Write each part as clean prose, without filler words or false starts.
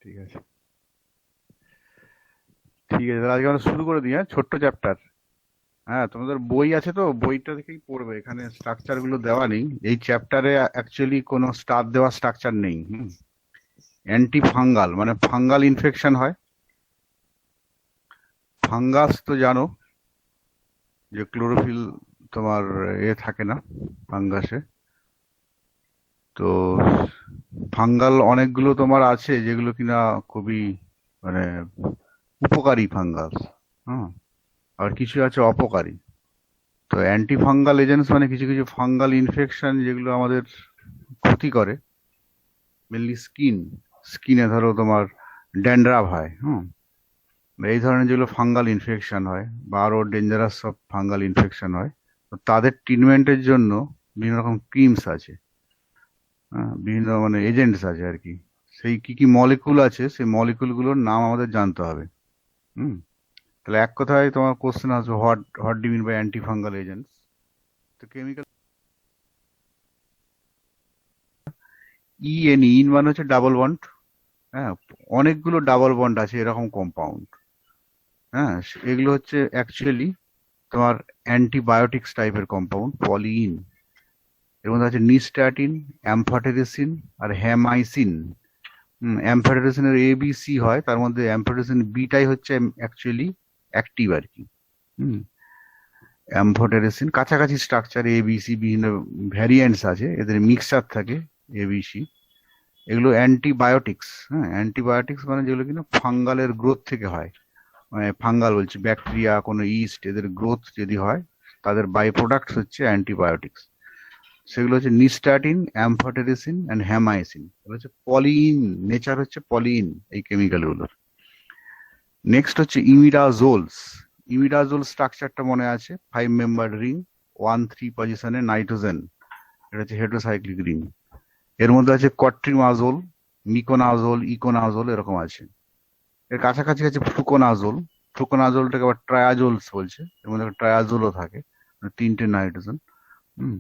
ঠিক আছে, ঠিক আছে, তাহলে আজকে আমরা শুরু করে দিই। হ্যাঁ, ছোট্ট চ্যাপ্টার। হ্যাঁ, তোমাদের বই আছে তো, বইটা থেকেই পড়বে। এখানে স্ট্রাকচার গুলো দেওয়া নেই এই চ্যাপ্টারে। অ্যাকচুয়ালি কোনো স্টার দেওয়া স্ট্রাকচার নেই। অ্যান্টি ফাঙ্গাল মানে ফাঙ্গাল ইনফেকশন হয়। ফাঙ্গাস তো জানো যে ক্লোরোফিল তোমার থাকে না ফাঙ্গাসে। তো ফাঙ্গাল অনেকগুলো তোমার আছে যেগুলো কিনা খুবই মানে উপকারী ফাঙ্গাস। হ্যাঁ, আর কিছু আছে অপকারী। তো অ্যান্টি ফাঙ্গাল এজেন্টস মানে কিছু কিছু ফাঙ্গাল ইনফেকশন যেগুলো আমাদের ক্ষতি করে। মেনলি স্কিনে ধরো তোমার ড্যান্ড্রাফ হয়। এই ধরনের যেগুলো ফাঙ্গাল ইনফেকশন হয় বা আরো ডেঞ্জারাস সব ফাঙ্গাল ইনফেকশন হয়, তো তাদের ট্রিটমেন্টের জন্য বিভিন্ন রকম ক্রিমস আছে। বিভিন্ন মানে এজেন্টস আছে আর কি। সেই কি কি মলিকুল আছে, সেই মলিকুল গুলোর নাম আমাদের জানতে হবে। হুম তাহলে এক কথায় তোমার কোশ্চেন আসবে, what what do mean by antifungal agents. তো কেমিক্যাল ইন মানে হচ্ছে ডাবল বন্ড। হ্যাঁ, অনেকগুলো ডাবল বন্ড আছে এরকম কম্পাউন্ড। হ্যাঁ, এগুলো হচ্ছে অ্যাকচুয়ালি তোমার অ্যান্টিবায়োটিক্স টাইপের কম্পাউন্ড, পলিইন। এর মধ্যে আছে নিস্টাটিন, অ্যামফাটেরিসিন আর হ্যামাইসিন। অ্যামফাটেরিসিনের ABC হয়, তার মধ্যে অ্যামফাটেরিসিন বিটাই হচ্ছে অ্যাকচুয়ালি অ্যাক্টিভ আর কি। হুম অ্যামফোটেরিসিন কাছাকাছি স্ট্রাকচার ABC, বিভিন্ন ভ্যারিয়েন্টস আছে, এদের মিক্সচার থাকে ABC। এগুলো অ্যান্টিবায়োটিক্স। হ্যাঁ, অ্যান্টিবায়োটিক্স মানে যেগুলো কিনা ফাঙ্গালের গ্রোথ থেকে হয়। মানে ফাঙ্গাল বলছি, ব্যাকটেরিয়া, কোনো ইস্ট, এদের গ্রোথ যদি হয় তাদের বাই প্রোডাক্টস হচ্ছে অ্যান্টিবায়োটিক্স। সেগুলো হচ্ছে নিস্টাটিন, অ্যামফোটেরিসিন অ্যান্ড হ্যামাইসিন। এগুলো হচ্ছে পলিইন, নেচার হচ্ছে পলিইন এই কেমিক্যালগুলোর। নেক্সট হচ্ছে ইমিডাজোলস। ইমিডাজোল স্ট্রাকচারটা মনে আছে, 5 মেম্বার রিং, 1,3 পজিশনে নাইট্রোজেন। এটা হচ্ছে হেটেরোসাইক্লিক রিং। এর মধ্যে আছে কট্রিমাজোল, মিকোনাজোল, ইকোনাজোল, এরকম আছে। এর কাছাকাছি আছে ফ্লুকোনাজোল। ফ্লুকোনাজোলটাকে আবার ট্রায়াজোলস বলছে, এর মধ্যে ট্রায়াজোলও থাকে, মানে 3টে নাইট্রোজেন। হুম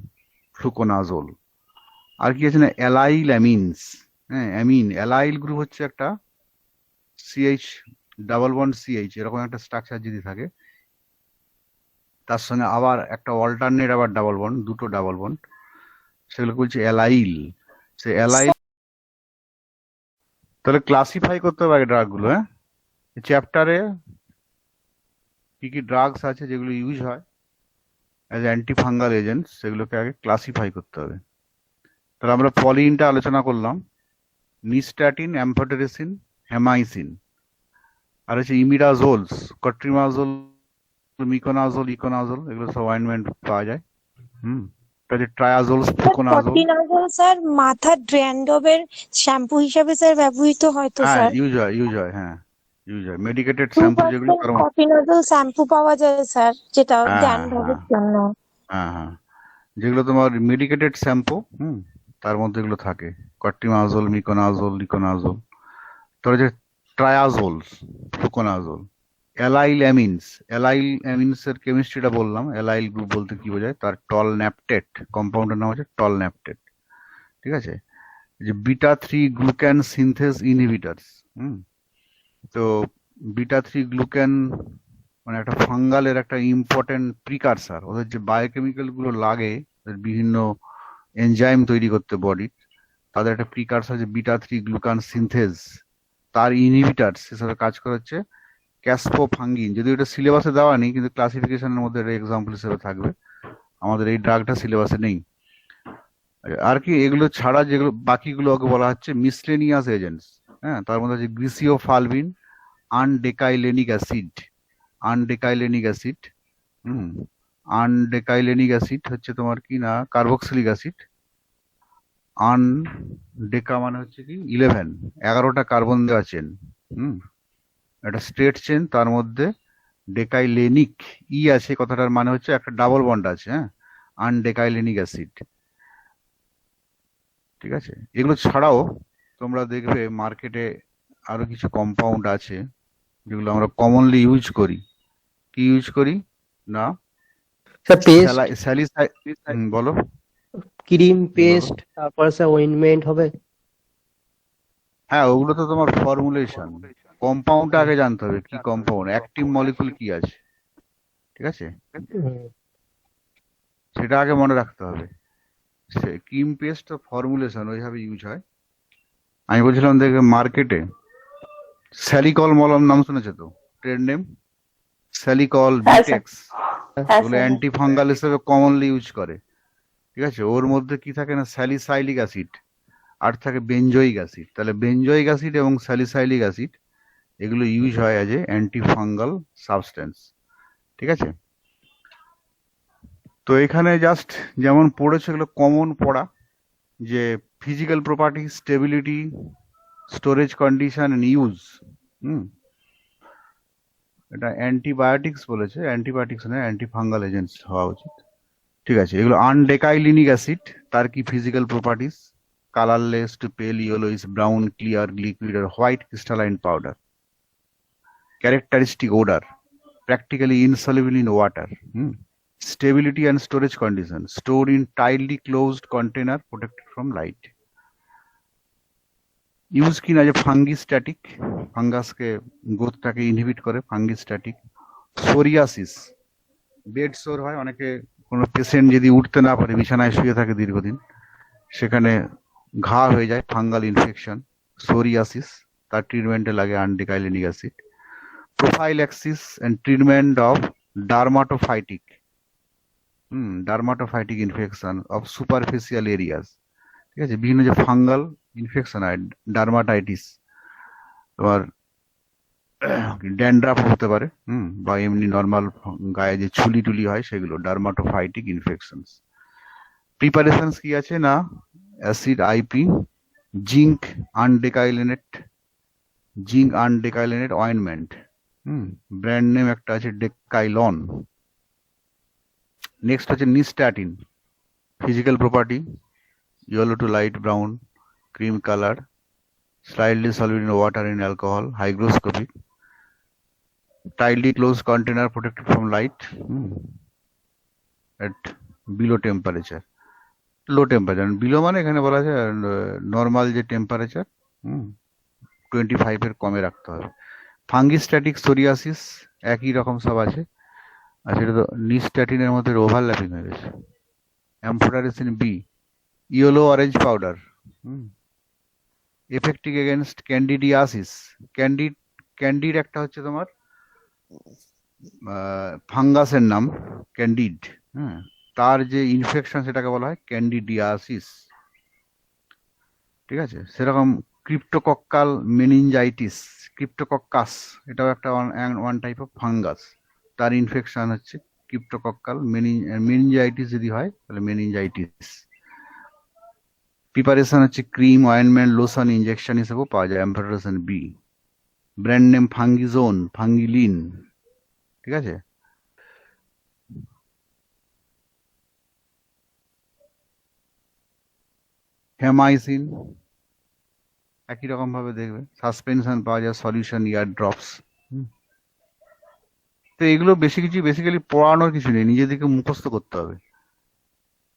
ফ্লুকোনাজোল। আর কি আছে না, অ্যালাইল অ্যামিনস। হ্যাঁ, অ্যামিন অ্যালাইল গ্রুপ হচ্ছে একটা CH, ডাবল বন্ড CH এরকম একটা স্ট্রাকচার যদি থাকে, তার সঙ্গে আবার একটা অল্টারনেট আবার ডাবল বন্ড, দুটো ডাবল বন্ড, সেগুলো বলছে অ্যালাইল। সে অ্যালাইল। তাহলে ক্লাসিফাই করতে হবে ড্রাগ গুলো। হ্যাঁ, চ্যাপ্টারে কি কি ড্রাগস আছে যেগুলো ইউজ হয় অ্যাজ অ্যান্টি ফাঙ্গাল এজেন্ট, সেগুলোকে আগে ক্লাসিফাই করতে হবে। তাহলে আমরা পলিনটা আলোচনা করলাম, নিস্টাটিন, অ্যামফোটেরিসিন, হ্যামাইসিন। আর হচ্ছে ইমিডাজোলস, কট্রিমাজোল, মিকোনাজোল, ইকোনাজোল, এগুলো সব অয়েনমেন্ট পাওয়া যায়। হুম এটা হচ্ছে ট্রায়াজোলস, স্যার ফ্লুকোনাজোল। কট্রিনাজল স্যার মাথার ড্র্যান্ড্রফের শ্যাম্পু হিসাবে স্যার ব্যবহৃত হয় তো হ্যাঁ, স্যার। ইউজ হয়, হ্যাঁ, ইউজ হয় মেডিকেটেড টু শ্যাম্পু যেগুলো পার্সেন্ট তার কট্রিনাজল শ্যাম্পু পাওয়া যায় স্যার, যেটা হ্যাঁ, হ্যাঁ, হ্যাঁ, ড্যান্ড্রফের জন্য। হ্যাঁ, যেগুলো তোমার মেডিকেটেড শ্যাম্পু, তার মধ্যে এগুলো থাকে, কট্রিমাজোল, মিকোনাজোল, লিকোনাজোল। তারপরে যে ট্রায়াজোল, ফ্লুকোনাজোল। অ্যালাইল অ্যামিনস। অ্যালাইল অ্যামিনস এর কেমিস্ট্রিটা বললাম, অ্যালাইল গ্রুপ বলতে কি বোঝায়, তার টল ন্যাপটেট, কম্পাউন্ডের নাম হচ্ছে টল ন্যাপটেট। ঠিক আছে, যে বিটা 3 গ্লুক্যান সিনথেস ইনহিবিটার্স। হুম তো বিটা 3 গ্লুক্যান মানে একটা ফাঙ্গালের একটা ইম্পর্টেন্ট প্রিকারসার। ওদের যে বায়োকেমিক্যাল গুলো লাগে, ওদের বিভিন্ন এনজাইম তৈরি করতে বডির, তাদের একটা প্রিকারসার যে বিটা 3 গ্লুকান সিনথেজ, তার ইনহিবিটার্স হিসেবে কাজ করে হচ্ছে ক্যাসপোফাঙ্গিন। যদি ওটা সিলেবাসে দেওয়া নেই, কিন্তু ক্লাসিফিকেশনের মধ্যে এক্সাম্পল হিসেবে থাকবে। আমাদের এই ড্রাগটা সিলেবাসে নেই। আর কি এগুলো ছাড়া যেগুলো বাকিগুলো ওকে বলা হচ্ছে মিসলেনিয়াস এজেন্টস। হ্যাঁ, তার মধ্যে আছে গ্রিসিওফালভিন, আনডেকাইলেনিক অ্যাসিড। আনডেকাইলেনিক অ্যাসিড হুম আনডেকাইলেনিক অ্যাসিড হচ্ছে তোমার কি না কার্বক্সিলিক অ্যাসিড। আন ডেকা মানে হচ্ছে কি 11, 11টা কার্বন দেওয়া চেন। হুম একটা স্ট্রেট চেন, তার মধ্যে ডেকাইলেনিক আছে, কথাটার মানে হচ্ছে একটা ডাবল বন্ড আছে। হ্যাঁ, আনডেকাইলেনিক অ্যাসিড। ঠিক আছে, এগুলো ছাড়াও তোমরা দেখবে মার্কেটে আরো কিছু কম্পাউন্ড আছে যেগুলো আমরা কমনলি ইউজ করি। কি ইউজ করি না, স্যার পেস্ট, স্যালিসাই। বলো, ক্রিম বলো। পেস্ট, তারপর স্যার অয়েনমেন্ট হবে। হ্যাঁ, ওগুলো তো তোমার ফর্মুলেশন। কম্পাউন্ডটা আগে জানতে হবে কি কম্পাউন্ড, অ্যাক্টিভ মলিকুল কি আছে, ঠিক আছে, সেটা আগে মনে রাখতে হবে। ক্রিম পেস্ট ফর্মুলেশন ওইভাবে ইউজ হয়। আমি বলছিলাম দেখে মার্কেটে স্যালিকল মলম নাম শুনেছো তো, ট্রেড নেম স্যালিকল, হ্যাঁ স্যার, বিটেক্স, হ্যাঁ এগুলো স্যার, হ্যাঁ। অ্যান্টি ফাঙ্গাল হিসেবে কমনলি ইউজ করে, ঠিক আছে। ওর মধ্যে কি থাকে না, স্যালিসাইলিক অ্যাসিড আর থাকে বেনজোইক অ্যাসিড। তাহলে বেনজোইক অ্যাসিড এবং স্যালিসাইলিক অ্যাসিড এগুলো ইউজ হয় as a anti fungal substance, ঠিক আছে। তো এখানে জাস্ট যেমন পড়েছে এগুলো কমন পড়া, যে physical property, stability, storage condition and use. এটা অ্যান্টিবায়োটিক্স বলেছে, অ্যান্টিবায়োটিক্স না, অ্যান্টি ফাঙ্গাল এজেন্টস হওয়া উচিত, ঠিক আছে। এগুলো আনডেকাইলিনিক অ্যাসিড, তার কি physical properties, colourless to pale yellowish brown clear liquid আর white crystalline powder, characteristic odour, practically insoluble in water. Stability and storage condition, stored in tightly closed container protected from light. Use কি না, যে ফাঙ্গিস্ট্যাটিক, ফাঙ্গাসকে গ্রোথটাকে inhibit করে, ফাঙ্গিস্ট্যাটিক। Psoriasis, bed সোর হয় অনেকে, কোনো patient যদি উঠতে না পারে, বিছানায় শুয়ে থাকে দীর্ঘদিন, সেখানে ঘা হয়ে যায়, ফাঙ্গাল ইনফেকশন, সোরিয়াসিস, তার ট্রিটমেন্টে লাগে আনডেকাইলিনিক acid. prophylaxis and treatment of dermatophytic dermatophytic infection of superficial areas, ঠিক আছে। বিভিন্ন যে ফাঙ্গাল ইনফেকশন হয়, ডার্মাটাইটিস, তোমার ড্যান্ড্রাফ হতে পারে, বা এমনি নর্মাল গায়ে যে ছুলি টুলি হয় সেগুলো, ডার্মাটোফাইটিক ইনফেকশনস। প্রিপারেশনস কি আছে না, acid IP, zinc undecylenate, zinc undecylenate ointment, brand name একটা আছে ডেকাইলন। নেক্সট হচ্ছে nystatin, physical property yellow to light brown, cream colour, slightly soluble in water and alcohol, hygroscopic, tightly closed container protected from light, at below temperature, low temperature, below মানে এখানে বলা আছে normal যে temperature 25 এর কমে রাখতে হবে। ফাঙ্গিস্ট্যাটিক, সোরিয়াসিস একই রকম সব আছে, আর সেটা তো নিস্ট্যাটিনের মধ্যে ওভারল্যাপিং হয়ে গেছে। Amphotericin B, yellow orange powder, effective against candidiasis. Candida একটা হচ্ছে তোমার ফাঙ্গাসের নাম, ক্যান্ডিড, তার যে ইনফেকশন সেটাকে বলা হয় ক্যান্ডিডিয়াসিস, ঠিক আছে। সেরকম ক্রিপ্টোকক্কাল মেনিনজাইটিস, ক্রিপ্টোকক্কাস, এটাও একটা ওয়ান টাইপ অফ ফাঙ্গাস, তার ইনফেকশন হচ্ছে ক্রিপ্টোকক্কাল মেনিনজাইটিস যদি হয় তাহলে মেনিনজাইটিস। প্রিপারেশন হচ্ছে ক্রিম, অয়েনমেন্ট, লোশন, ইনজেকশন হিসেবেও পাওয়া যায় অ্যাম্ফোটারিসিন বি। ব্র্যান্ড নেম ফাঙ্গিজোন, ফাঙ্গিলিন, ঠিক আছে। হেমাইসিন একই রকম ভাবে দেখবে, সাসপেনশন পাওয়া যায়, সলিউশন, ইয়ার ড্রপস। তো এগুলো বেশি কিছু বেসিক্যালি পড়ানোর কিছু নেই, নিজেদেরকে মুখস্থ করতে হবে।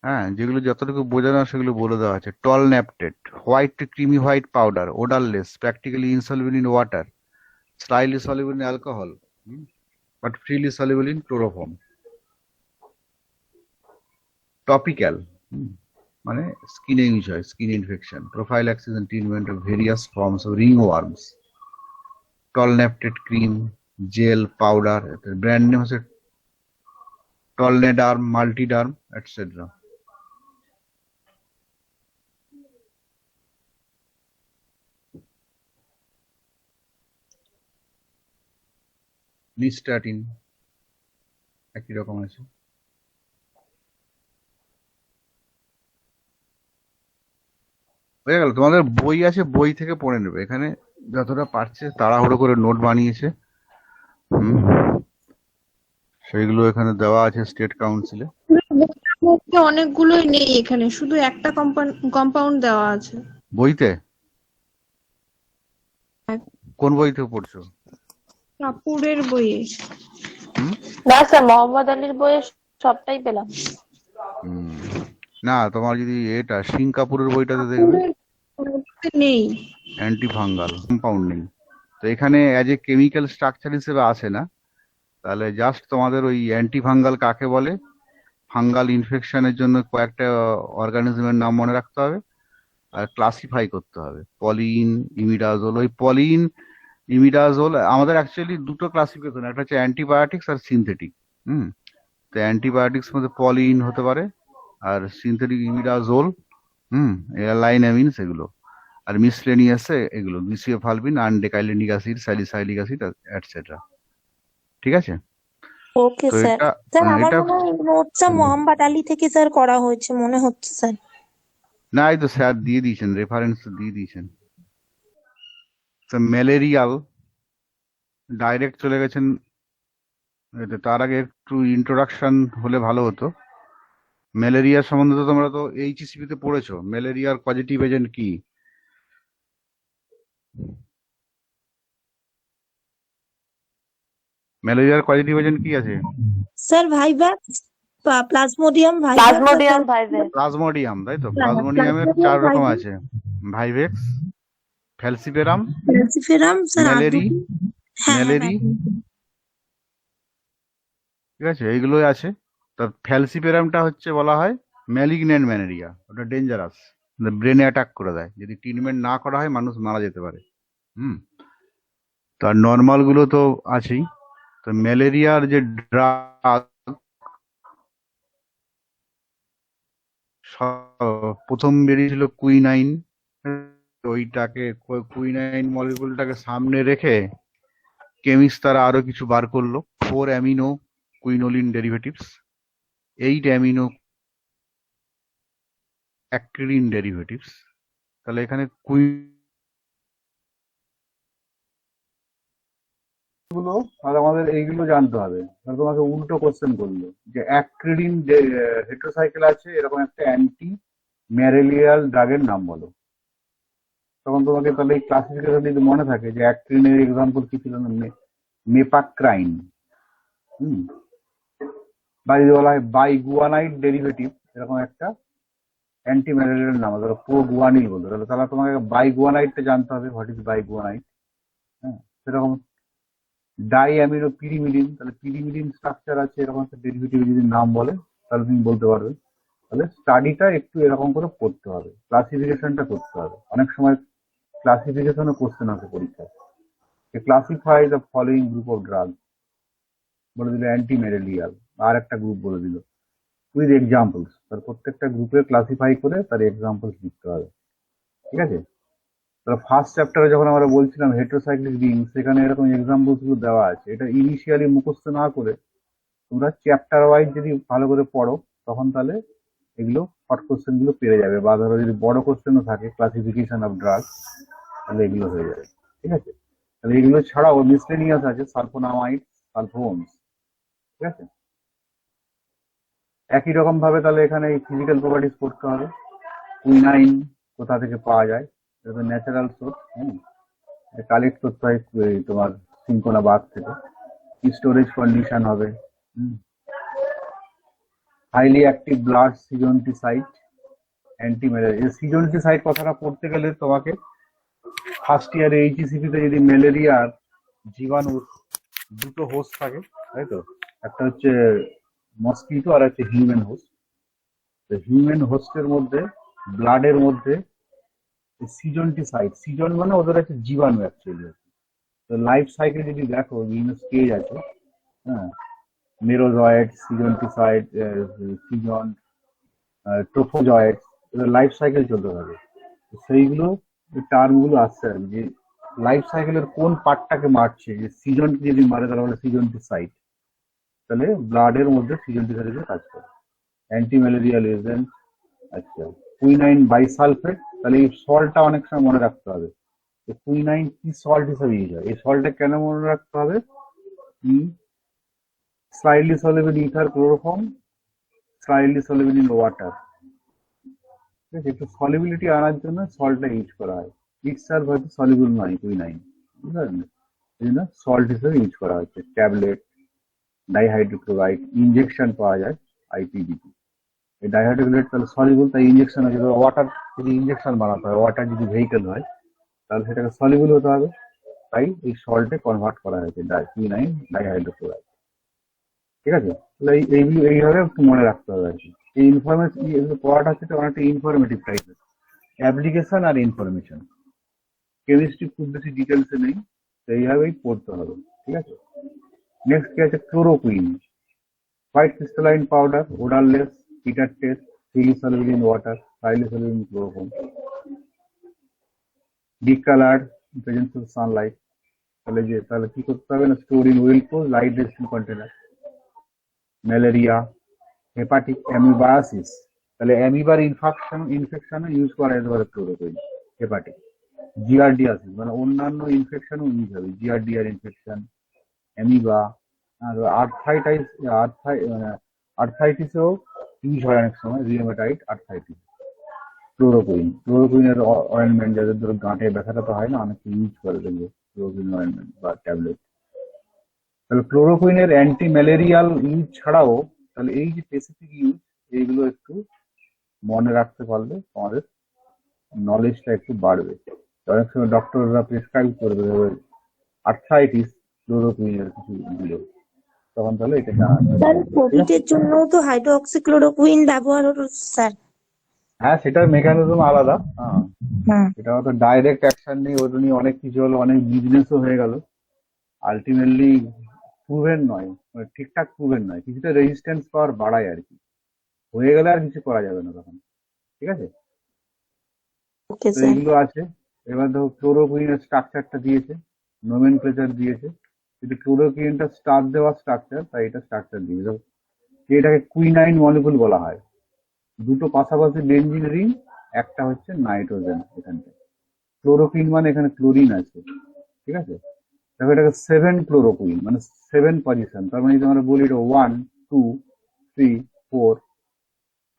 হ্যাঁ, যেগুলো যতটুকু বোঝানো সেগুলো বলে দেওয়া আছে। Tolnaftate, white to creamy white powder, odourless, practically insoluble in water, slightly soluble in alcohol, but freely soluble in chloroform. Topical মানে স্কিনে ইউজ হয়, skin infection, prophylaxis and treatment of various forms of ringworms. Tolnaftate cream, gel, powder, brand name হচ্ছে Tolnaderm, মাল্টিডার্ম, etcetera. Nystatin একই রকম আছে। হয়ে গেল, তোমাদের বই আছে, বই থেকে পড়ে নেবে। এখানে যতটা পারছে তাড়াহুড়ো করে নোট বানিয়েছে, সেইগুলো এখানে দেওয়া আছে স্টেট কাউন্সিলে। মধ্যে অনেকগুলোই নেই, এখানে শুধু একটা কম্পাউন্ড দেওয়া আছে বইতে? কোন বইতে পড়ছো? কাপুরের বইয়ে। না স্যার, মোহাম্মদ আলীর বইয়ে সবটাই পেলাম। না, তোমার যদি এটা সিং কাপুরের বইটাতে দেখবে, নেই। অ্যান্টি ফাঙ্গাল কম্পাউন্ড নেই, তো এখানে অ্যাজ এ কেমিক্যাল স্ট্রাকচার হিসেবে আসে না। তাহলে জাস্ট তোমাদের ওই অ্যান্টি ফাঙ্গাল কাকে বলে, ফাঙ্গাল ইনফেকশনের জন্য কয়েকটা অর্গানিজমের নাম মনে রাখতে হবে আর ক্লাসিফাই করতে হবে। Pauline, imidazole. ওই পলিন, ইমিডাজোল আমাদের অ্যাকচুয়ালি দুটো ক্লাসিফিকেশন, একটা হচ্ছে অ্যান্টিবায়োটিক্স আর সিনথেটিক। তো অ্যান্টিবায়োটিক্স মধ্যে পলিন হতে পারে, আর সিনথেটিক ইমিডাজোল, লাইনামিনস এগুলো, আর মিসলেনিয়াসে এগুলো বিসিএফালভিন, আনডেকাইলেনিক অ্যাসিড, স্যালিসাইলিক অ্যাসিড, এটসেট্রা। ঠিক আছে? ওকে তো স্যার। এটা স্যার আমার এটা মনে হয় এই নোটসটা হুম, মোহাম্মদ আলী থেকে স্যার করা হয়েছে মনে হচ্ছে স্যার। না এই তো স্যার দিয়ে দিয়েছেন, রেফারেন্স দিয়ে দিয়েছেন। তো ম্যালেরিয়াল ডাইরেক্ট চলে গেছেন এতে, তার আগে একটু ইন্ট্রোডাকশন হলে ভালো হতো। ম্যালেরিয়া সম্বন্ধে তো তোমরা তো এইচএসসিপি তে পড়েছো, ম্যালেরিয়ার পজিটিভ এজেন্ট কি? ম্যালেরিয়ার পজিটিভ এজেন্ট কি আছে? Sir vivax, plasmodium vivax, plasmodium vivax. Plasmodium, তাই তো? প্লাজমোডিয়ামের 4 রকম আছে, ভাইভেক্স, ফ্যালসিপেরাম, ফ্যালসিফেরাম স্যার, আর ম্যালেরি, দুটো। হ্যাঁ হ্যাঁ ম্যালেরি, ঠিক আছে, এইগুলোই আছে। তা ফ্যালসিপেরামটা হচ্ছে বলা হয় ম্যালিগন্যান্ট ম্যালেরিয়া, ওটা ডেঞ্জারাস, ব্রেনে অ্যাটাক করে দেয়, যদি ট্রিটমেন্ট না করা হয় মানুষ মারা যেতে পারে। হুম তার নর্মাল গুলো তো আছেই। তো ম্যালেরিয়ার যে ড্রাগ প্রথম বেরিয়েছিল কুইনাইন, ওইটাকে কুইনাইন মলিকুলটাকে সামনে রেখে কেমিস্ট তারা আরো কিছু বার করলো, 4 amino quinoline derivatives, 8 amino acridine derivatives. তাহলে এখানে গুলো, আর আমাদের এইগুলো জানতে হবে। তাহলে তোমাকে উল্টো কোশ্চেন করলো যে অ্যাক্রিলিন হেটেরোসাইকেল আছে এরকম একটা অ্যান্টি ম্যালেরিয়াল ড্রাগের নাম বলো। তখন তোমাকে তাহলে এই ক্লাসিফিকেশন যদি মনে থাকে যে অ্যাক্রিলিনের এক্সাম্পল কি ছিল, মেপাক্রাইন, বা যদি বলা হয় বাইগুয়ানাইড ডেরিভেটিভ, এরকম একটা অ্যান্টি ম্যালেরিয়াল নাম, ধরো প্রোগুয়ানিল বলতো, তাহলে তোমাকে বাইগুয়ানাইডটা জানতে হবে, হোয়াট ইজ বাইগুয়ানাইড। হ্যাঁ, সেরকম ডাই অ্যামিনো পিরিমিডিন, তাহলে পিরিমিডিন স্ট্রাকচার আছে এরকম একটা ডেরিভেটিভ যদি নাম বলে তাহলে তুমি বলতে পারবে। তাহলে স্টাডিটা একটু এরকম করে করতে হবে, ক্লাসিফিকেশনটা করতে হবে। অনেক সময় ক্লাসিফিকেশনও কোশ্চেন আছে পরীক্ষায়, classify the following group of drug বলে দিল অ্যান্টি ম্যালেরিয়াল, আর একটা গ্রুপ বলে দিল উইথ এক্সাম্পলস, তার প্রত্যেকটা গ্রুপে ক্লাসিফাই করে তার এক্সাম্পলস লিখতে হবে। ঠিক আছে? ফার্স্ট চ্যাপ্টারে যখন আমরা বলছিলাম হেটেরোসাইক্লিক রিং, সেখানে এরকম এক্সাম্পলস গুলো দেওয়া আছে। এটা ইনিশিয়ালি মুখস্থ না করে তোমরা চ্যাপ্টার ওয়াইজ যদি ভালো করে পড়ো, তখন তাহলে এগুলো শর্ট কোশ্চেন গুলো পেরে যাবে, বা ধরো যদি বড় কোশ্চেনও থাকে ক্লাসিফিকেশন অফ ড্রাগ, তাহলে এগুলো হয়ে যাবে। ঠিক আছে? তাহলে এগুলো ছাড়াও মিসলেনিয়াস আছে, সালফোনামাইড, সালফোনস। ঠিক আছে? একই রকম ভাবে তাহলে এখানে এই ফিজিক্যাল প্রপার্টিস পড়তে হবে। কুইনাইন কোথা থেকে পাওয়া যায়, এটা তো ন্যাচারাল সোর্স, কালেক্ট করতে হয় তোমার সিনকোনা বাগ থেকে। স্টোরেজ কন্ডিশন হবে, highly active blood schizonticide, anti malaria. Schizonticide কথাটা পড়তে গেলে তোমাকে ফার্স্ট ইয়ারে এইচএসসিপি তে যদি ম্যালেরিয়ার জীবাণুর দুটো হোস্ট থাকে, তাই তো, একটা হচ্ছে মসকিটো আর হচ্ছে হিউম্যান হোস্ট। তো হিউম্যান হোস্টের মধ্যে ব্লাডের মধ্যে সিজন্টিসাইড, সিজন মানে ওদের একটা জীবাণু অ্যাকচুয়ালি। তো লাইফ সাইকেল যদি দেখো বিভিন্ন স্টেজ আছে, হ্যাঁ, মেরোজয়েড, সিজন্টিসাইড, সিজন, ট্রোফোজয়েড, এদের লাইফ সাইকেল চলতে থাকে। সেইগুলো টার্ম গুলো আসছে আর কি, যে লাইফ সাইকেলের কোন পার্টটাকে মারছে, যে সিজনকে যদি মারে তাহলে বলে সিজন্টিসাইড। তাহলে ব্লাডের মধ্যে সিজন্টিসাইডের কাজ করে, অ্যান্টি ম্যালেরিয়াল এজেন্ট। আচ্ছা, কুইনাইন বাইসালফেট, তাহলে এই সল্টটা অনেক সময় মনে রাখতে হবে। কুইনাইন কি সল্ট হিসাবে ইউজ হয়, এই সল্টটা কেন মনে রাখতে হবে? Slightly soluble ether chloroform, slightly soluble in water. ঠিক আছে? একটু সলিবিলিটি আনার জন্য সল্টটা ইউজ করা হয়। ইটসালফ হয়তো সলিবল নয় কুইনাইন, বুঝতে পারলেন? এই জন্য সল্ট হিসেবে ইউজ করা হচ্ছে। ট্যাবলেট, ডাইহাইড্রোক্লোরাইড, ইনজেকশন পাওয়া যায়, আইপিডিপি। এই ডাইহাইড্রোক্লোরাইড তাহলে সলিবল, তাই ইনজেকশন আছে। ওয়াটার যদি ইনজেকশন বানাতে হয়, ওয়াটার যদি ভেহিকেল হয়, তাহলে সেটাকে সলিবল হতে হবে, তাই এই সল্টে কনভার্ট করা হয়েছে কুইনাইন ডাইহাইড্রোক্লোরাইড। ঠিক আছে, তাহলে এইগুলো এইভাবে একটু মনে রাখতে হবে আর কি। এই ইনফরমেশন এগুলো পড়াটা হচ্ছে তো অনেকটা ইনফরমেটিভ টাইপের, অ্যাপ্লিকেশন আর ইনফরমেশন। কেমিস্ট্রি খুব বেশি ডিটেলসে নেই, তো এইভাবেই পড়তে হবে। ঠিক আছে, নেক্সট কি আছে, chloroquine, white crystalline powder, odourless, bitter taste, freely soluble in water, highly soluble in chloroform, decolored, presence of sunlight। তাহলে কি করতে হবে না, store in well closed light resistant container. Malaria, hepatic amoebiasis, তাহলে অ্যামিবার ইনফেকশনে ইউজ করা যেতে পারে ক্লোরোকুইন। হেপাটিক, জিআরডিয়াসিস মানে অন্যান্য ইনফেকশনও ইউজ হবে, জিআরডিআর ইনফেকশন, অ্যামিবা, আর আর্থাইটিসেও ইউজ হয় অনেক সময়, রিউমেটয়েড আর্থাইটিস। ক্লোরোকুইনের অয়েনমেন্ট, যাদের ধরো গাঁটে ব্যথাটা তো হয় না, অনেকে ইউজ করে দেখবে ক্লোরোকুইন অয়েনমেন্ট বা ট্যাবলেট। তাহলে ক্লোরোকুইনের অ্যান্টি ম্যালেরিয়াল ইউজ ছাড়াও, তাহলে এই যে স্পেসিফিক ইউজ, এইগুলো একটু মনে রাখতে পারলে তোমাদের নলেজটা একটু বাড়বে। অনেক সময় ডক্টররা প্রেসক্রাইব করবে আর্থ্রাইটিস, ক্লোরোকুইনের কিছু দিল, তখন তাহলে এটা জানা স্যার ঠিক আছে? কোভিড এর জন্য তো হাইড্রোক্সিক্লোরোকুইন ব্যবহার হলো স্যার। হ্যাঁ, সেটার মেকানিজম আলাদা। হ্যাঁ, হুম। এটা তো ডাইরেক্ট অ্যাকশন নেই, ওটা নিয়ে অনেক কিছু হলো, অনেক বিজনেসও হয়ে গেল, আলটিমেটলি প্রুভেন নয়, মানে ঠিকঠাক প্রুভেন নয়, কিছুটা রেজিস্ট্যান্স পাওয়ার বাড়ায় আর কি, হয়ে গেলে আর কিছু করা যাবে না তখন। ঠিক আছে, ওকে তো স্যার। এইগুলো আছে। এবার দেখো ক্লোরোকুইনের স্ট্রাকচারটা দিয়েছে, নোমেনক্লেচার দিয়েছে, কিন্তু ক্লোরোকুইনটা স্টার দেওয়া স্ট্রাকচার, তাই এটা স্ট্রাকচার দিয়েছে। দেখো, এটাকে কুইনাইন মলিকুল বলা হয়, দুটো পাশাপাশি বেনজিন রিং, একটা হচ্ছে নাইট্রোজেন এখানটা। ক্লোরোকুইন মানে এখানে ক্লোরিন আছে। ঠিক আছে, দেখো এটাকে 7 ক্লোরোকুইন মানে 7 পজিশন, তার মানে যদি আমরা বলি এটা 1 2 3 4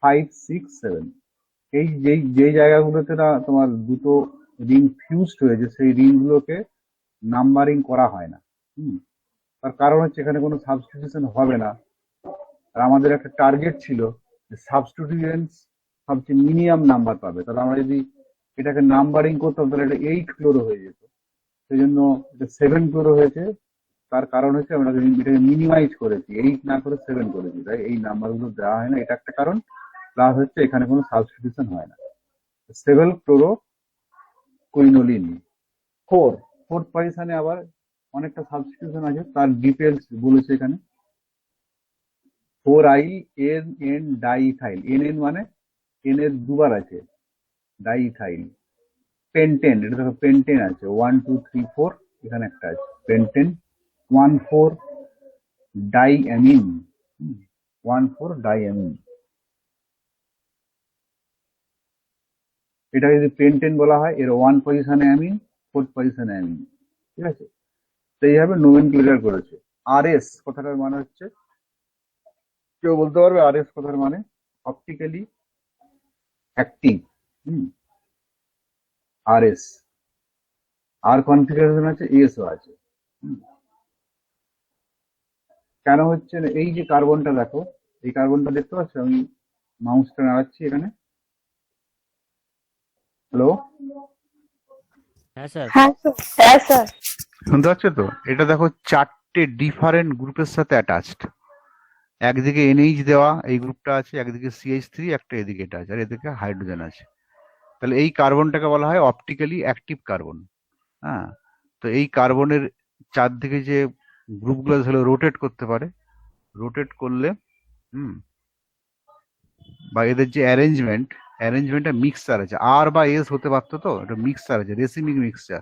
5 6 7, এই যেই জায়গাগুলোতে না তোমার দুটো রিং ফিউজড হয়েছে, সেই রিং গুলোকে নাম্বারিং করা হয় না। তার কারণ হচ্ছে এখানে কোনো সাবস্টিটিউশন হবে না, আর আমাদের একটা টার্গেট ছিল যে সাবস্টিটিউয়েন্টস সবচেয়ে মিনিমাম নাম্বার পাবে। তাহলে আমরা যদি এটাকে নাম্বারিং করতাম, তাহলে এটা 8 ক্লোরো হয়ে যেত, সেই জন্য এটা 7 ক্লোরো হয়েছে। তার কারণ হচ্ছে আমরা এটাকে মিনিমাইজ করেছি, 8 না করে 7 করেছি, তাই এই নাম্বারগুলো দেওয়া হয় না, এটা একটা কারণ। প্লাস হচ্ছে এখানে কোনো সাবস্টিটিউশন হয় না। 7 ক্লোরো কুইনোলিন। ফোর্থ পজিশনে আবার অনেকটা সাবস্টিটিউশন আছে, তার ডিটেলস বলেছে এখানে। 4 NN ডাইইথাইল, NN মানে N এর দুবার আছে, ডাইইথাইল। পেন্টেন, এটা দেখো পেন্টেন আছে 1 2 3 4, এখানে একটা আছে পেন্টেন। 1,4 diamine, 1,4 diamine. এটা যদি পেন্টেন বলা হয়, এর 1 পজিশনে অ্যামিন, 4th পজিশনে অ্যামিন। ঠিক আছে, তো এইভাবে নোমেনক্লেচার করেছে। আরএস কথাটার মানে হচ্ছে, কেউ বলতে পারবে আরএস কথার মানে? Optically active. আরএস, আর কনফিগারেশন আছে, এসও আছে। কেন হচ্ছে না, এই যে কার্বনটা দেখো, এই কার্বনটা দেখতে পাচ্ছ, আমি মাউসটা নাড়াচ্ছি এখানে। হ্যালো, হ্যাঁ স্যার। হ্যাঁ স্যার। হ্যাঁ স্যার। শুনতে পাচ্ছ তো? এটা দেখো 4টে ডিফারেন্ট গ্রুপের সাথে অ্যাটাচড। একদিকে NH দেওয়া এই গ্রুপটা আছে, একদিকে CH3, একটা এদিকে এটা আছে, আর এদিকে হাইড্রোজেন আছে। তাহলে এই কার্বনটাকে বলা হয় অপটিক্যালি অ্যাক্টিভ কার্বন। হ্যাঁ, তো এই কার্বনের চারদিকে যে গ্রুপগুলো হলো রোটেট করতে পারে, রোটেট করলে বা এদের যে অ্যারেঞ্জমেন্টটা মিক্সচার আছে, আর বা এস হতে পারতো, তো এটা মিক্সচার আছে, রেসিমিক মিক্সচার।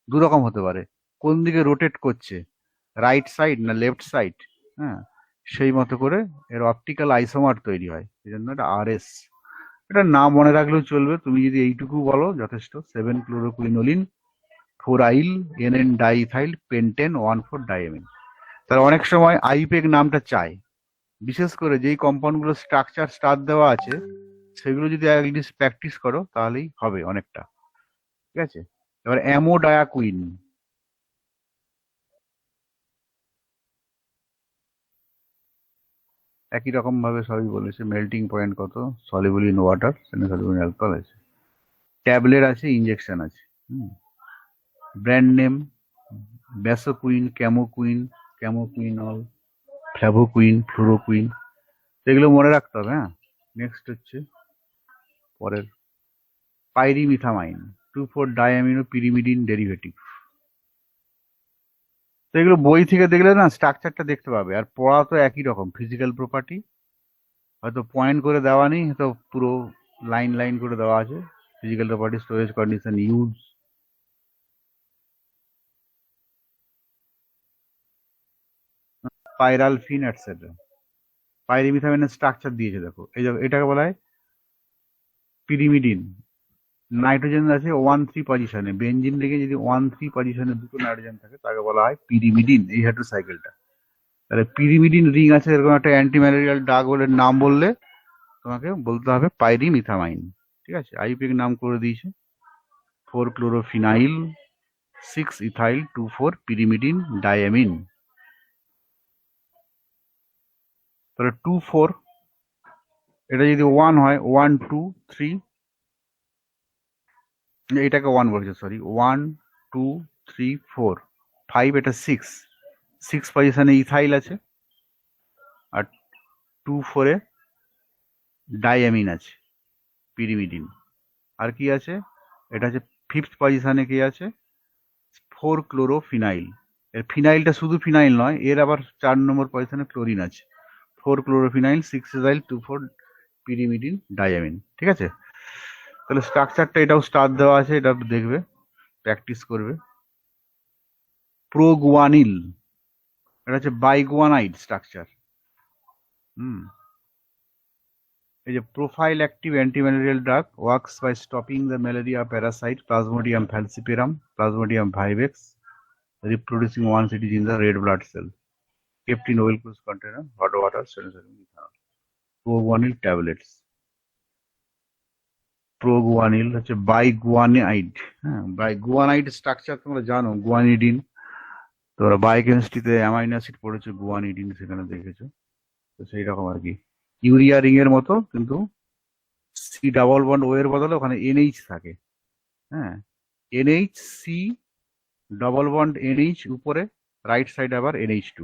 দু রকম হতে পারে, কোন দিকে রোটেট করছে, রাইট সাইড না লেফট সাইড। হ্যাঁ, সেই মতো করে এর অপটিক্যাল আইসোমার তৈরি হয়, এই জন্য এটা RS। এটা নাম মনে রাখলেও চলবে, তুমি যদি এইটুকু বলো যথেষ্ট। 7 ক্লোরোকুইনোলিন, 4 NN ডাইইথাইল, পেন্টেন, 1,4 ডাইঅ্যামিন। তার অনেক সময় আইপেক নামটা চাই, বিশেষ করে যেই কম্পাউন্ডগুলো স্ট্রাকচার স্টার দেওয়া আছে, সেগুলো যদি অ্যাটলিস্ট প্র্যাকটিস করো তাহলেই হবে অনেকটা। ঠিক আছে, এবার অ্যামোডায়াকুইন। একই রকম ভাবে সবই বলেছে, মেল্টিং পয়েন্ট কত, soluble in water, semi soluble in alcohol আছে। ট্যাবলেট আছে, ইনজেকশন আছে। ব্র্যান্ড নেম ব্যাসোকুইন, ক্যামোকুইনল, ফ্ল্যাভোকুইন, ফ্লোরোকুইন, এগুলো মনে রাখতে হবে। হ্যাঁ, নেক্সট হচ্ছে পরের পাইরিমিথামাইন, 2,4-diamino pyrimidine ডেরিভেটিভ। তো এগুলো বই থেকে দেখলে না স্ট্রাকচারটা দেখতে পাবে, আর পড়া তো একই রকম, ফিজিক্যাল প্রপার্টি হয়তো পয়েন্ট করে দেওয়া নেই, হয়তো পুরো লাইন লাইন করে দেওয়া আছে। Physical property, storage condition, use, পাইরালফিন এটসেট্রা। পাইরিমিথামাইনের স্ট্রাকচার দিয়েছে দেখো, এই যে এটাকে বলা হয় পিরিমিডিন। নাইট্রোজেন আছে 1,3 পজিশনে, বেঞ্জিন থেকে যদি 1,3 পজিশনে দুটো নাইট্রোজেন থাকে তাকে বলা হয় পিরিমিডিন, এই হেটেরোসাইকেলটা। তাহলে পিরিমিডিন রিং আছে এরকম একটা অ্যান্টি ম্যালেরিয়াল ড্রাগ বলে নাম বললে তোমাকে বলতে হবে পাইরিমিথামাইন। ঠিক আছে, আইউপিএক নাম করে দিয়েছে 4-chlorophenial 6-ethyl 2,4-pyrimidine diamine। তাহলে 2,4 এটা যদি 1 হয়, 1, 2, 3, এটাকে 1 বলছে, সরি, 1, 2, 3, 4, 5, এটা 6 পজিশনে ইথাইল আছে, আর 2,4 এ ডায়ামিন আছে, পিরিমিডিন। আর কি আছে, এটা আছে 5th পজিশনে, কি আছে, 4-chlorophenial। এর ফিনাইলটা শুধু ফিনাইল নয়, এর আবার 4 নম্বর পজিশনে ক্লোরিন আছে, 4-chlorophenial 6-ethyl 2,4-pyrimidine diamine। ঠিক আছে, তাহলে স্ট্রাকচারটা এটাও স্টার দেওয়া আছে, এটা একটু দেখবে, প্র্যাকটিস করবে। প্রোগুয়ানিল, এটা হচ্ছে বাইগুয়ানাইড স্ট্রাকচার। এই যে profile active antimalarial drug, works by stopping the malaria parasite Plasmodium falciparum, Plasmodium vivax, reproducing once it is in the red blood cell, kept in oil closed container, hot water, saline ethanol. Proguanil tablets, প্রোগুয়ানিল হচ্ছে বাইগুয়ানাইড। হ্যাঁ, বাইগুয়ানাইড structure তোমরা জানো, guanidine, তোমরা বায়োকেমিস্ট্রিতে amino acid পড়েছো, guanidine সেখানে দেখেছো। তো সেই রকম আর কি, ইউরিয়া রিং এর মতো, কিন্তু সি ডাবল বন্ড ও এর বদলে ওখানে এনএইচ থাকে। হ্যাঁ, NH C double bond NH উপরে, রাইট সাইড আবার NH2,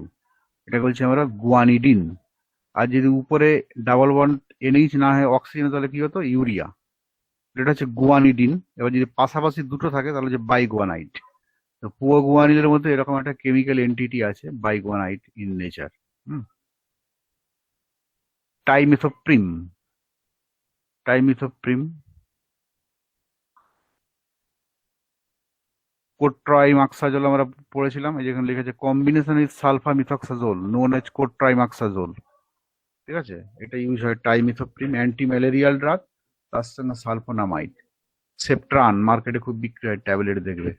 এটা বলছি আমরা গুয়ানিডিন। আর যদি উপরে ডাবল বন্ড এনএইচ না হয় অক্সিজেন, তাহলে কি হতো, ইউরিয়া। এটা হচ্ছে গুয়ানিডিন। এবার যদি পাশাপাশি দুটো থাকে তাহলে হচ্ছে বাইগুয়ানাইড। তো প্রোগুয়ানিলের মধ্যে এরকম একটা কেমিক্যাল এন্টিটি আছে, বাইগুয়ানাইড ইন নেচার। টাইমিথোপ্রিম, কোট্রাইমাক্সাজোল আমরা পড়েছিলাম, এই যেখানে লিখেছে কম্বিনেশন উইথ সালফামিথক্সাজোল নোন এজ কোট্রাইমাক্সাজোল। ঠিক আছে, এটা ইউজ হয় টাইমিথোপ্রিম, অ্যান্টি ম্যালেরিয়াল ড্রাগ, তার সঙ্গে সালফোনামাইড। সেপ্ট্রান মার্কেটে খুব বিক্রি হয়, ট্যাবলেট দেখবে,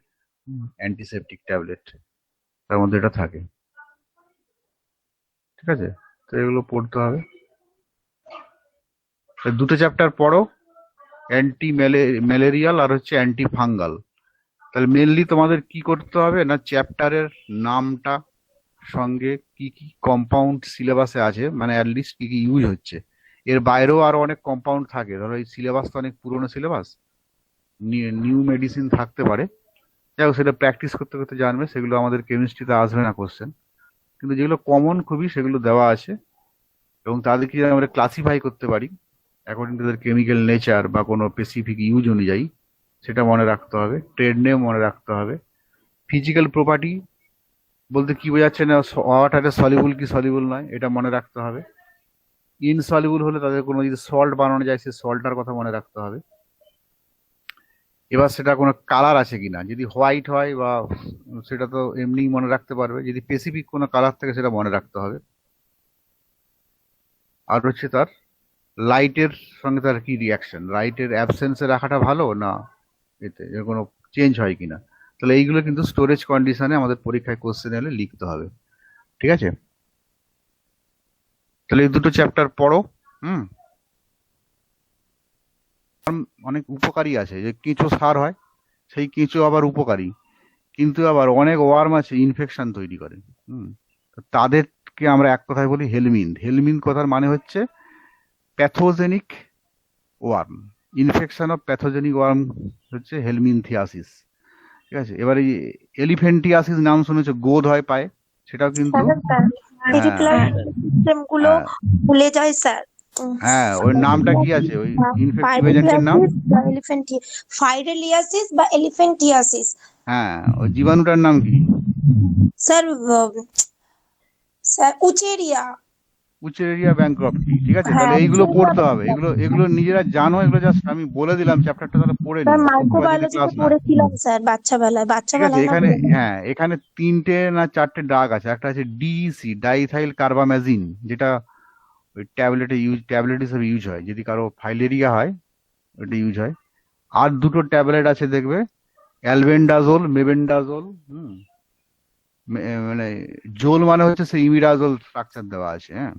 অ্যান্টিসেপটিক ট্যাবলেট, তার মধ্যে এটা থাকে। ঠিক আছে, তো এগুলো পড়তে হবে। দুটো চ্যাপ্টার পড়ো, অ্যান্টি ম্যালেরিয়াল আর হচ্ছে অ্যান্টি ফাঙ্গাল। তাহলে মেনলি তোমাদের কি করতে হবে না, চ্যাপ্টারের নামটা সঙ্গে কি কি কম্পাউন্ড সিলেবাসে আছে, মানে অ্যাটলিস্ট কি কি ইউজ হচ্ছে, এর বাইরেও আরো অনেক কম্পাউন্ড থাকে। ধরো এই সিলেবাস তো অনেক পুরনো সিলেবাস, নিউ মেডিসিন থাকতে পারে, যাই হোক সেটা প্র্যাকটিস করতে করতে জানবে। সেগুলো আমাদের কেমিস্ট্রিতে আসবে না কোশ্চেন, কিন্তু যেগুলো কমন খুবই সেগুলো দেওয়া আছে, এবং তাদেরকে আমরা ক্লাসিফাই করতে পারি according to there chemical nature বা কোনো স্পেসিফিক ইউজ অনুযায়ী, সেটা মনে রাখতে হবে। ট্রেড নেম মনে রাখতে হবে। ফিজিক্যাল প্রপার্টি বলতে কি বোঝাচ্ছে না, ওয়াটারে সলিউবল কি সলিউবল নয়, এটা মনে রাখতে হবে। ইনসলিউবল হলে তাদের কোনো যদি সল্ট বানানো যায়, সেই সল্টটার কথা মনে রাখতে হবে। এবার সেটা কোনো কালার আছে কিনা, যদি হোয়াইট হয় বা সেটা তো এমনি মনে রাখতে পারবে, যদি স্পেসিফিক কোনো কালার থাকে সেটা মনে রাখতে হবে। আর হচ্ছে তার লাইটের সঙ্গে তার কি রিয়াকশন, লাইটের অ্যাবসেন্সে রাখাটা ভালো না এতে এর কোনো চেঞ্জ হয় কিনা। তাহলে এইগুলো কিন্তু স্টোরেজ কন্ডিশনে আমাদের পরীক্ষায় কোশ্চেন এলে লিখতে হবে। ঠিক আছে, তাহলে এই দুটো চ্যাপ্টার পড়ো। অনেক উপকারী আছে, যে কেঁচো সার হয়, সেই কেঁচো আবার উপকারী, কিন্তু আবার অনেক ওয়ার্ম আছে ইনফেকশন তৈরি করে। তাদেরকে আমরা এক কথায় বলি হেলমিন্থ। হেলমিন্থ কথার মানে হচ্ছে pathogenic worm, infection of pathogenic worm হচ্ছে হেলমিনথিয়াসিস, ঠিক আছে। এবার এই এলিফ্যান্টিয়াসিস নাম শুনেছো, গোদ হয় পায়ে, সেটাও কিন্তু পেরিপ্লাস সিস্টেম গুলো হ্যাঁ ভুলে যায় স্যার। হ্যাঁ ওই নামটা কি আছে, ওই ইনফেকটিভ এজেন্টের নাম? ফাইরেলিয়াসিস বা এলিফ্যান্টিয়াসিস। হ্যাঁ ওই জীবাণুটার নাম কি? Sir sir উচেরিয়া। উচেরিয়া ব্যাংক্রপ্টি, ঠিক আছে। তাহলে হ্যাঁ, এইগুলো উচেরিয়া পড়তে হবে, এগুলো এগুলো নিজেরা জানো, এগুলো জাস্ট আমি বলে দিলাম, চ্যাপ্টারটা তাহলে পড়ে স্যার নিও, তোমার যদি মাইক্রোবায়োলজিতে ক্লাস না। পড়েছিলাম স্যার বাচ্চাবেলায় ঠিক আছে, না এখানে বড়- হ্যাঁ এখানে 3টে না 4টে ড্রাগ আছে। একটা আছে ডিইসি, ডাইথাইল কার্বামেজিন, যেটা ওই ট্যাবলেট হিসেবে ইউজ হয় যদি কারো ফাইলেরিয়া হয়, ওটা ইউজ হয়। আর 2টো ট্যাবলেট আছে দেখবে, অ্যালবেন্ডাজোল, মেবেন্ডাজোল। মানে জোল মানে হচ্ছে সেই ইমিডাজোল স্ট্রাকচার দেওয়া আছে, হ্যাঁ।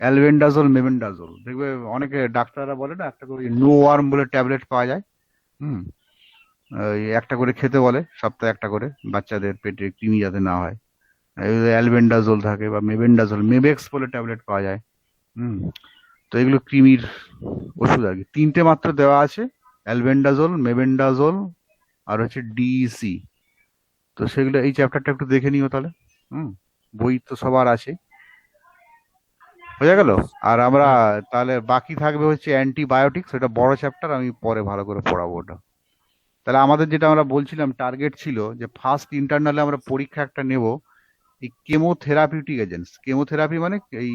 অ্যালবেন্ডাজোল, মেবেন্ডাজোল, দেখবে অনেকে ডাক্তাররা বলে না, একটা করে নো ওয়ার্ম বলে ট্যাবলেট পাওয়া যায়। হুম ওই একটা করে খেতে বলে, সপ্তাহে একটা করে, বাচ্চাদের পেটে কৃমি যাতে না হয়। অ্যালবেন্ডাজোল থাকে বা মেবেন্ডাজোল, মেবেক্স বলে ট্যাবলেট পাওয়া যায়। হুম তো এগুলো কৃমির ওষুধ আর কি। 3টে মাত্র দেওয়া আছে, অ্যালবেন্ডাজোল, মেবেন্ডাজোল আর হচ্ছে ডিইসি। তো সেগুলো এই চ্যাপ্টারটা একটু দেখে নিও তাহলে। বই তো সবার আছে, বোঝা গেল। আর আমরা তাহলে বাকি থাকবে হচ্ছে অ্যান্টিবায়োটিক্স, ওটা বড় চ্যাপ্টার, আমি পরে ভালো করে পড়াবো ওটা। তাহলে আমাদের যেটা আমরা বলছিলাম টার্গেট ছিল যে ফার্স্ট ইন্টারনালে আমরা পরীক্ষা একটা নেব এই কেমোথেরাপিউটিক এজেন্টস। কেমোথেরাপি মানে এই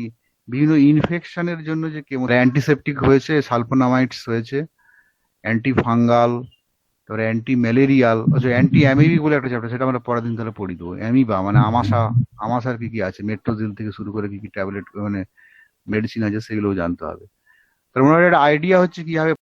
বিভিন্ন ইনফেকশনের জন্য যে কেমো, অ্যান্টিসেপটিক হয়েছে, সালফোনামাইডস হয়েছে, অ্যান্টি ফাঙ্গাল, তারপরে অ্যান্টি ম্যালেরিয়াল, অ্যান্টি অ্যামিবিক বলে একটা চ্যাপ্টার, সেটা আমরা পরের দিন তাহলে পড়ি দেবো। অ্যামিবা মানে আমাশার কি কি আছে, মেট্রোজিল থেকে শুরু করে কি কি ট্যাবলেট মানে মেডিসিন আছে, সেগুলোও জানতে হবে। তার মানে একটা আইডিয়া হচ্ছে কিভাবে